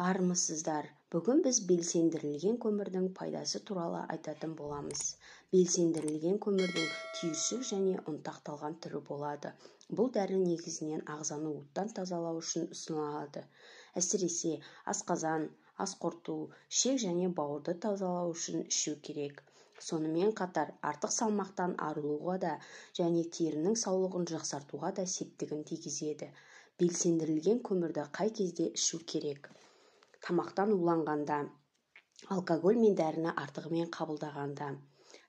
Армысыздар. Бүгін біз белсендірілген көмірдің пайдасы туралы айтатын боламыз. Белсендірілген көмірдің түйіршік және ұнтақталған түрі болады. Бұл дәрі негізінен ағзаны оттан тазалау үшін ұсынылады. Әсіресе асқазан, ас қорыту, ішек және бауырды тазалау үшін ішу керек. Сонымен қатар артық салмақтан арылуға да және терінің саулығын жақсартуға да септігін тигізеді. Белсендірілген көмірді қай кезде ішу керек? Тамақтан уланғанда, алкоголь мен дәріні артығымен қабылдағанда,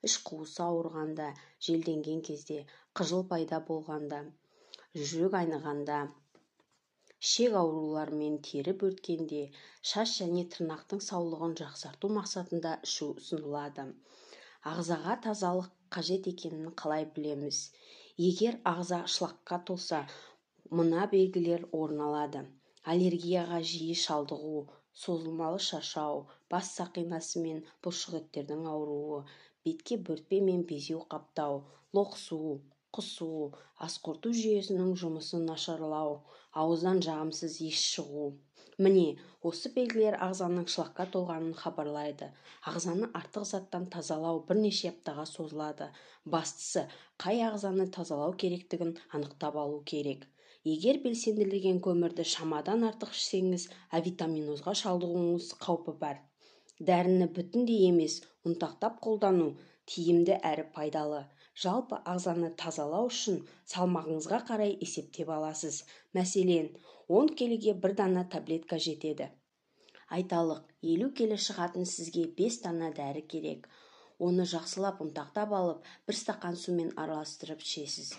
іш қуысы ауырғанда, желденген кезде, қыжыл пайда болғанда, жүрек айнығанда, ішек аурулары мен тері бөрткенде, шаш және тырнақтың саулығын жақсарту мақсатында ішу ұсынылады. Ағзаға тазалық қажет екенін қалай білеміз? Егер ағза шлакқа толса, мына белгілер орын алады. Аллергияға жиі шалдығу, созылмалы шаршау, бас сақинасы мен бұлшықеттердің ауруы, бетке бөртпе мен безеу қаптау, лоқсу, құсу, ас қорыту жүйесінің жұмысы нашарлау, ауыздан жағымсыз иіс шығу. Міне, осы белгілер ағзаның шлакқа толғанын хабарлайды. Ағзаны артық заттан тазалау бірнеше аптаға созылады. Бастысы, қай ағзаны тазалау керектігін анықтап алу керек. Егер белсендірілген көмірді шамадан артық ішсеңіз, авитаминозға шалдығуыңыз қаупі бар. Дәріні бүтіндей емес, ұнтақтап қолдану тиімді әрі пайдалы. Жалпы ағзаны тазалау үшін салмағыңызға қарай есептеп аласыз. Мәселен, 10 келіге бір дана таблетка жетеді. Айталық, 50 келі шығатын сізге 5 дана дәрі керек. Оны жақсылап ұнтақтап алып, бір стақан сумен араластырып ішесіз.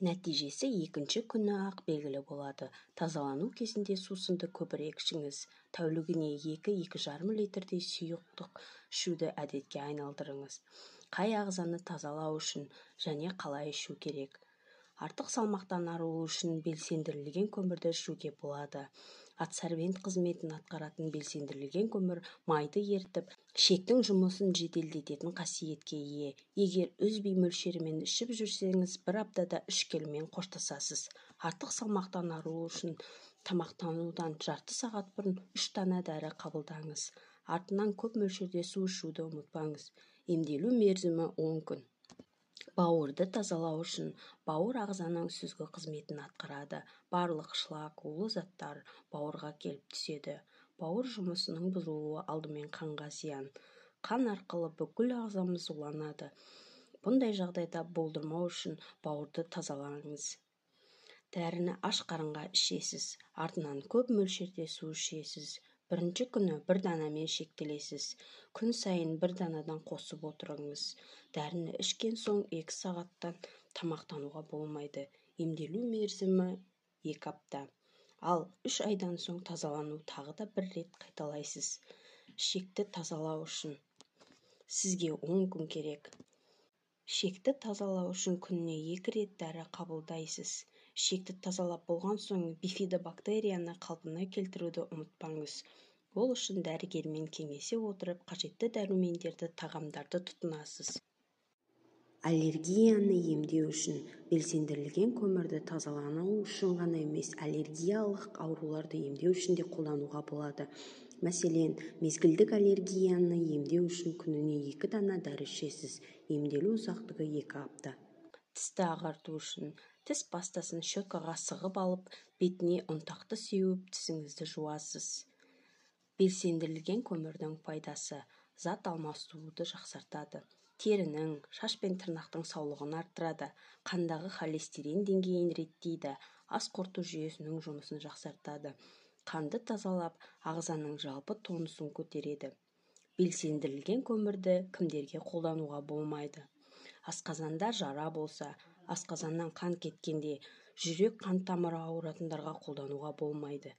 Нәтижесі екінші күні ақ белгілі болады. Тазалану кезінде сусынды көбірек ішіңіз. Тәулігіне 2-2,5 литрдей сұйықтық ішуді әдетке айналдырыңыз. Қай ағзаны тазалау үшін және қалай ішу керек? Артық салмақтан арылу үшін белсендірілген көмірді ішуге болады. Адсорбент қызметін атқаратын белсендірілген көмір майды ерітіп, ішектің жұмысын жеделдететін қасиетке ие. Егер үзбей мөлшерімен ішіп жүрсеңіз, бір аптада 3 келімен қоштасасыз. Артық салмақтан арылу үшін тамақтанудан жарты сағат бұрын 3 дана дәрі қабылдаңыз. Артынан көп мөлшерде су ішуді ұмытпаңыз. Емделу мерзімі 10 күн. Бауырды тазалау үшін бауыр ағзаның сүзгі қызметін атқарады. Барлық шлак, улы заттар бауырға келіп түседі. Бауыр жұмысының бұзылуы алдымен қанға зиян. Қан арқылы бүкіл ағзамыз уланады. Бұндай жағдайда болдырмау үшін бауырды тазалаңыз. Дәріні аш қарынға ішесіз, артынан көп мөлшерде су ішесіз. Бірінші күні бір данамен шектелесіз. Күн сайын бір данадан қосып отырыңыз. Дәріні ішкен соң 2 сағаттан тамақтануға болмайды. Емделу мерзімі 2 апта. Ал 3 айдан соң тазалану тағы да бір рет қайталайсыз. Ішекті тазалау үшін сізге 10 күн керек. Ішекті тазалау үшін күніне 2 рет дәрі қабылдайсыз. Ішекті тазалап болған соң бифидобактерияны қалпына келтіруді ұмытпаңыз. Ол үшін дәрігермен кеңесе отырып, қажетті дәрумендерді, тағамдарды тұтынасыз. Аллергияны емдеу үшін белсендірілген көмірді тазалану үшін ғана емес, аллергиялық ауруларды емдеу үшін де қолдануға болады. Мәселен, мезгілдік аллергияны емдеу үшін күніне 2 дана дәрі ішесіз. Емделу ұзақтығы 2 апта. Тісті ағарту үшін тіс пастасын щеткаға сығып алып, бетіне ұнтақты сеуіп, тісіңізді жуасыз. Белсендірілген көмірдің пайдасы: зат алмасуды жақсартады. Терінің, шаш пен тырнақтың саулығын арттырады. Қандағы холестерин деңгейін реттейді. Ас қорыту жүйесінің жұмысын жақсартады. Қанды тазалап, ағзаның жалпы тонусын көтереді. Белсендірілген көмірді кімдерге қолдануға болмайды? Асқазанда жара болса, асқазаннан қан кеткенде, жүрек қан тамыры ауыратындарға қолдануға болмайды.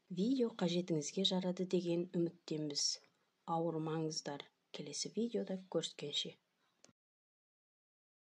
Видео қажетіңізге жарады деген үміттеміз. Ауырмаңыздар. Келесі видеода көріскенше.